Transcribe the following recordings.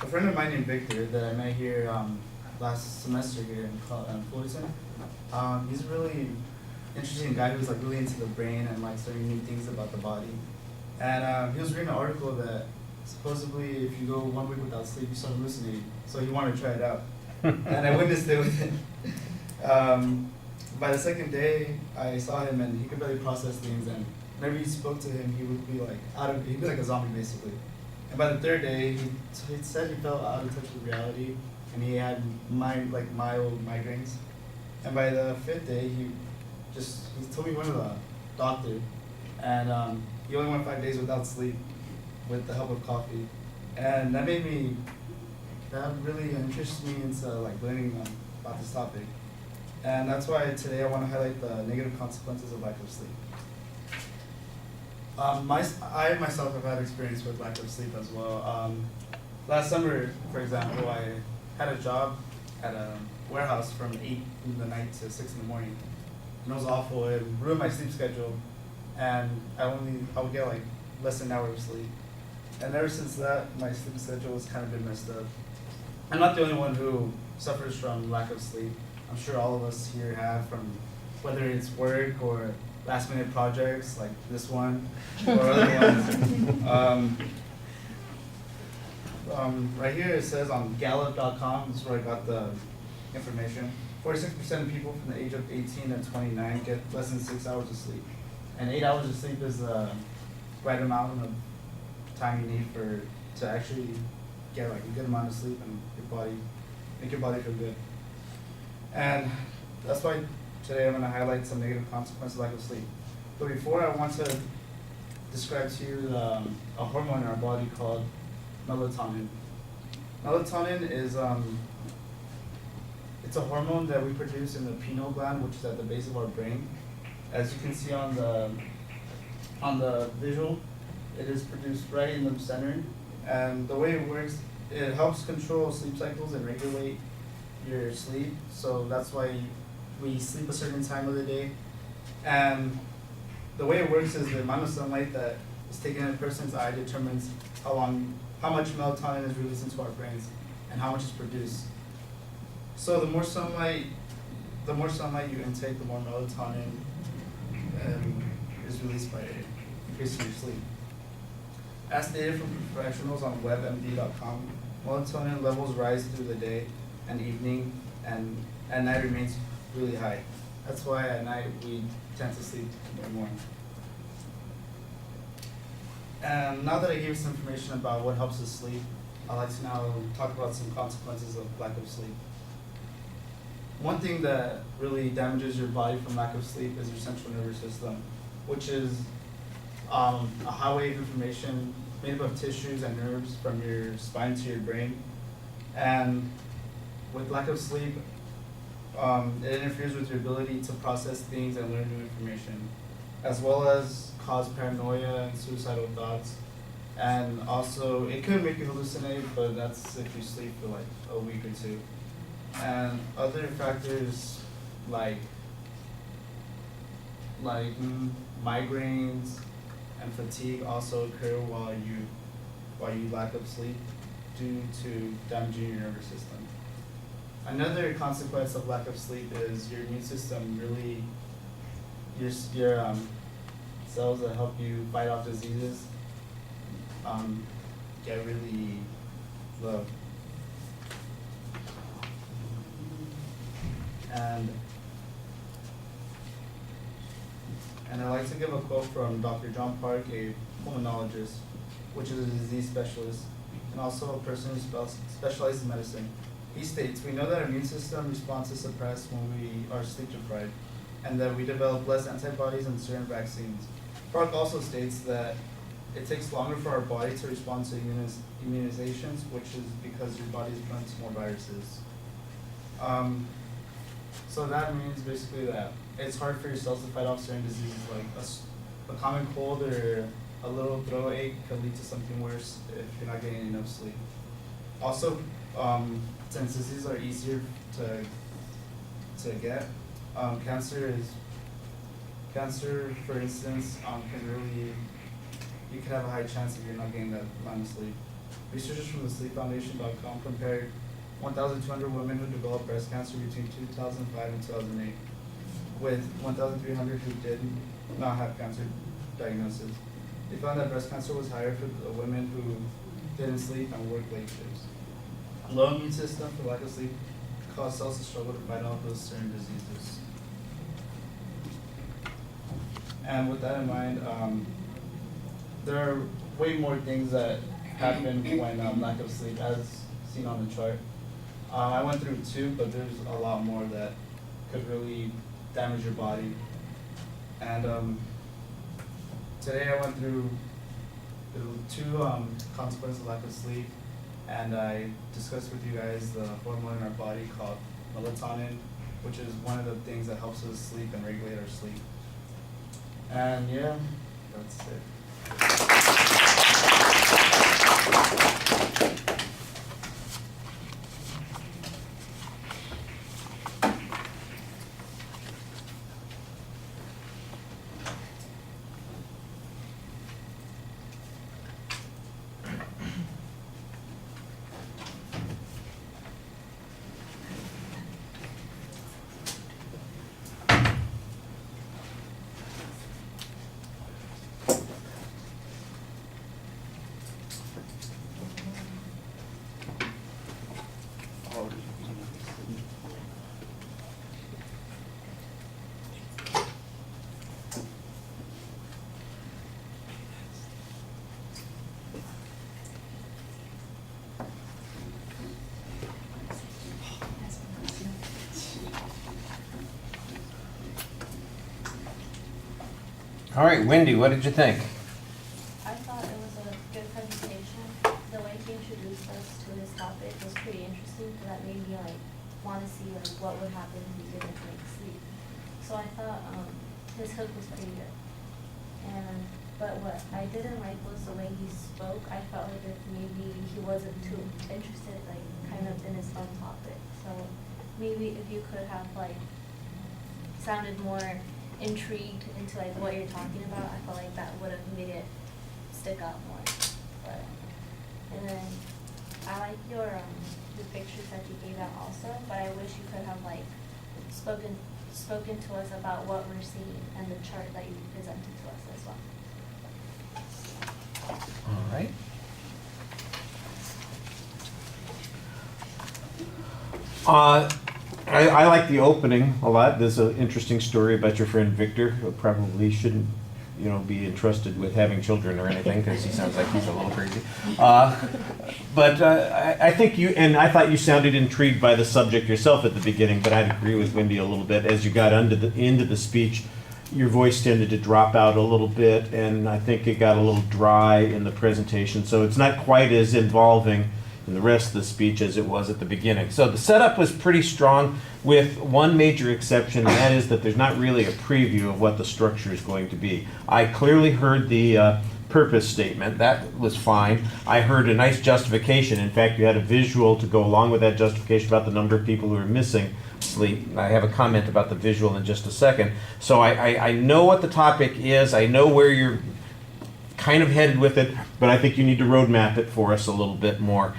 a friend of mine named Victor that I met here last semester here in Fullerton. He's a really interesting guy who's like really into the brain and like learning new things about the body. And he was reading an article that supposedly if you go 1 week without sleep, you start hallucinating. So he wanted to try it out, and I witnessed it with him. By the second day, I saw him and he could barely process things. And whenever you spoke to him, he would be like he'd be like a zombie basically. And by the third day, he said he felt out of touch with reality, and he had mild migraines. And by the fifth day, he told me he went to the doctor, and he only went 5 days without sleep, with the help of coffee, and that really interests me into like learning about this topic. And that's why today I want to highlight the negative consequences of lack of sleep. I myself have had experience with lack of sleep as well. Last summer, for example, I had a job at a warehouse from 8 in the night to 6 in the morning. And it was awful. It ruined my sleep schedule. And I would get like less than an hour of sleep. And ever since that, my sleep schedule has kind of been messed up. I'm not the only one who suffers from lack of sleep. I'm sure all of us here have, from whether it's work or last minute projects like this one or other ones. Right here it says on Gallup.com, this is where I got the information, 46% of people from the age of 18 to 29 get less than 6 hours of sleep. And 8 hours of sleep is the right amount of time you need to actually get like a good amount of sleep and make your body feel good. And that's why today I'm going to highlight some negative consequences of lack of sleep. But before, I want to describe to you a hormone in our body called melatonin. Melatonin is it's a hormone that we produce in the pineal gland, which is at the base of our brain. As you can see on the visual, it is produced right in the center. And the way it works, it helps control sleep cycles and regulate your sleep. So that's why we sleep a certain time of the day. And the way it works is the amount of sunlight that is taken in a person's eye determines how much melatonin is released into our brains and how much is produced. So the more sunlight you intake, the more melatonin is released by increasing your sleep. As stated from professionals on WebMD.com, melatonin levels rise through the day and evening, and at night remains really high. That's why at night we tend to sleep more. And now that I gave you some information about what helps us sleep, I'd like to now talk about some consequences of lack of sleep. One thing that really damages your body from lack of sleep is your central nervous system, which is a highway of information made up of tissues and nerves from your spine to your brain. And with lack of sleep, it interferes with your ability to process things and learn new information, as well as cause paranoia and suicidal thoughts. And also, it could make you hallucinate, but that's if you sleep for like a week or two. And other factors like migraines and fatigue also occur while you lack of sleep due to damaging your nervous system. Another consequence of lack of sleep is your immune system your cells that help you fight off diseases get really low. And I'd like to give a quote from Dr. John Park, a pulmonologist, which is a disease specialist, and also a person who specializes in medicine. He states, "We know that our immune system response is suppressed when we are sleep deprived, and that we develop less antibodies and certain vaccines." Park also states that it takes longer for our body to respond to immunizations, which is because your body is prone to more viruses. So that means basically that it's hard for your cells to fight off certain diseases, like a common cold or a little throat ache could lead to something worse if you're not getting enough sleep. Also, since diseases are easier to get, cancer, for instance, you could have a high chance if you're not getting that amount of sleep. Researchers from the sleepfoundation.com compared 1,200 women who developed breast cancer between 2005 and 2008 with 1,300 who did not have cancer diagnosis. They found that breast cancer was higher for the women who didn't sleep and worked late shifts. Low immune system for lack of sleep caused cells to struggle to fight off those certain diseases. And with that in mind, there are way more things that happen when lack of sleep, as seen on the chart. I went through 2, but there's a lot more that could really damage your body. And today I went through the 2 consequences of lack of sleep, and I discussed with you guys the hormone in our body called melatonin, which is one of the things that helps us sleep and regulate our sleep. And yeah, that's it. All right, Wendy, what did you think? I thought it was a good presentation. The way he introduced us to this topic was pretty interesting, because that made me want to see what would happen if we didn't sleep. So I thought his hook was pretty good. But what I didn't like was the way he spoke. I felt like if maybe he wasn't too interested, kind of in his own topic. So maybe if you could have sounded more intrigued into what you're talking about, I felt like that would have made it stick out more. And then I like your the pictures that you gave out also, but I wish you could have spoken to us about what we're seeing and the chart that you presented to us as well. All right. I like the opening a lot. There's an interesting story about your friend Victor, who probably shouldn't, be entrusted with having children or anything, because he sounds like he's a little crazy. But I think I thought you sounded intrigued by the subject yourself at the beginning, but I'd agree with Wendy a little bit. As you got into the speech, your voice tended to drop out a little bit, and I think it got a little dry in the presentation, so it's not quite as involving in the rest of the speech as it was at the beginning. So the setup was pretty strong, with one major exception, and that is that there's not really a preview of what the structure is going to be. I clearly heard the purpose statement. That was fine. I heard a nice justification. In fact, you had a visual to go along with that justification about the number of people who are missing sleep. I have a comment about the visual in just a second. So I know what the topic is. I know where you're kind of headed with it, but I think you need to roadmap it for us a little bit more.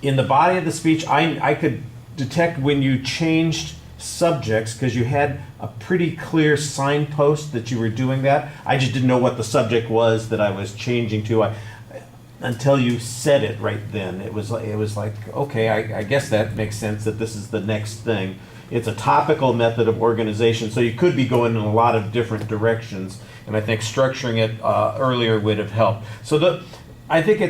In the body of the speech, I could detect when you changed subjects, because you had a pretty clear signpost that you were doing that. I just didn't know what the subject was that I was changing to until you said it right then. It was like, okay, I guess that makes sense that this is the next thing. It's a topical method of organization, so you could be going in a lot of different directions, and I think structuring it earlier would have helped. So I think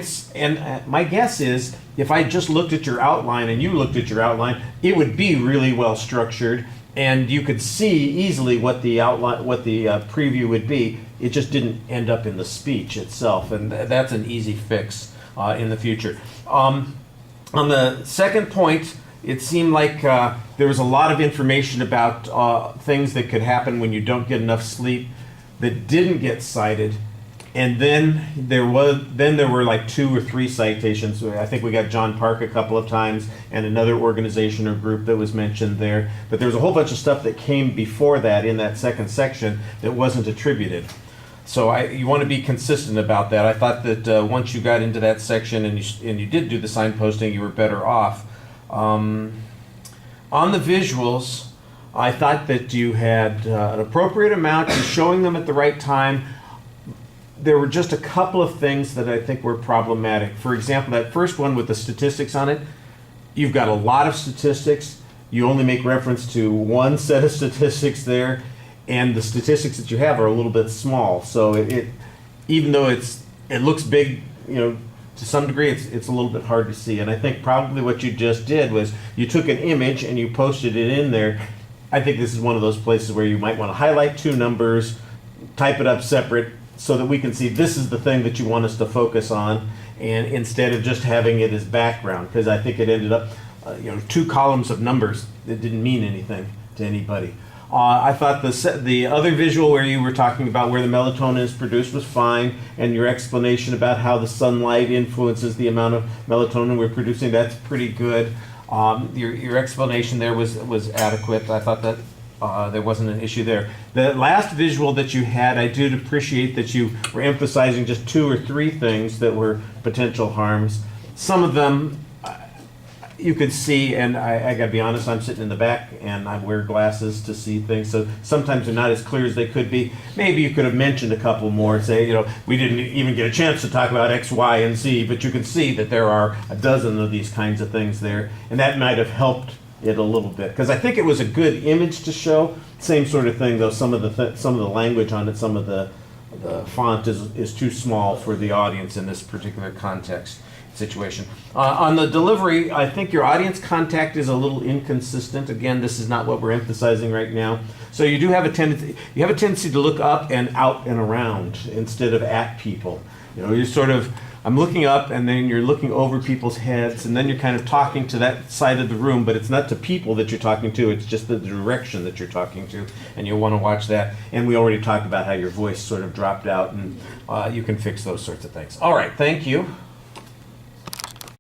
my guess is, if I just looked at your outline and you looked at your outline, it would be really well structured, and you could see easily what the outline, what the preview would be. It just didn't end up in the speech itself, and that's an easy fix in the future. On the second point, it seemed like there was a lot of information about things that could happen when you don't get enough sleep that didn't get cited. And then there were like 2 or 3 citations. I think we got John Park a couple of times, and another organization or group that was mentioned there. But there was a whole bunch of stuff that came before that in that second section that wasn't attributed. So you want to be consistent about that. I thought that once you got into that section and you did do the signposting, you were better off. On the visuals, I thought that you had an appropriate amount, you're showing them at the right time. There were just a couple of things that I think were problematic. For example, that first one with the statistics on it, you've got a lot of statistics. You only make reference to one set of statistics there, and the statistics that you have are a little bit small. So even though it looks big, to some degree, it's a little bit hard to see. And I think probably what you just did was you took an image and you posted it in there. I think this is one of those places where you might want to highlight two numbers, type it up separate so that we can see this is the thing that you want us to focus on, and instead of just having it as background, because I think it ended up, 2 columns of numbers that didn't mean anything to anybody. I thought the other visual where you were talking about where the melatonin is produced was fine, and your explanation about how the sunlight influences the amount of melatonin we're producing, that's pretty good. Your explanation there was adequate. I thought that there wasn't an issue there. The last visual that you had, I did appreciate that you were emphasizing just 2 or 3 things that were potential harms. Some of them you could see, and I gotta be honest, I'm sitting in the back and I wear glasses to see things, so sometimes they're not as clear as they could be. Maybe you could have mentioned a couple more and say, we didn't even get a chance to talk about X, Y, and Z, but you can see that there are a dozen of these kinds of things there, and that might have helped it a little bit, because I think it was a good image to show. Same sort of thing, though, some of the language on it, some of the font is too small for the audience in this particular context situation. On the delivery, I think your audience contact is a little inconsistent. Again, this is not what we're emphasizing right now. So you do have a tendency to look up and out and around instead of at people. You're sort of, I'm looking up, and then you're looking over people's heads, and then you're kind of talking to that side of the room, but it's not to people that you're talking to, it's just the direction that you're talking to, and you'll want to watch that. And we already talked about how your voice sort of dropped out, and you can fix those sorts of things. All right, thank you.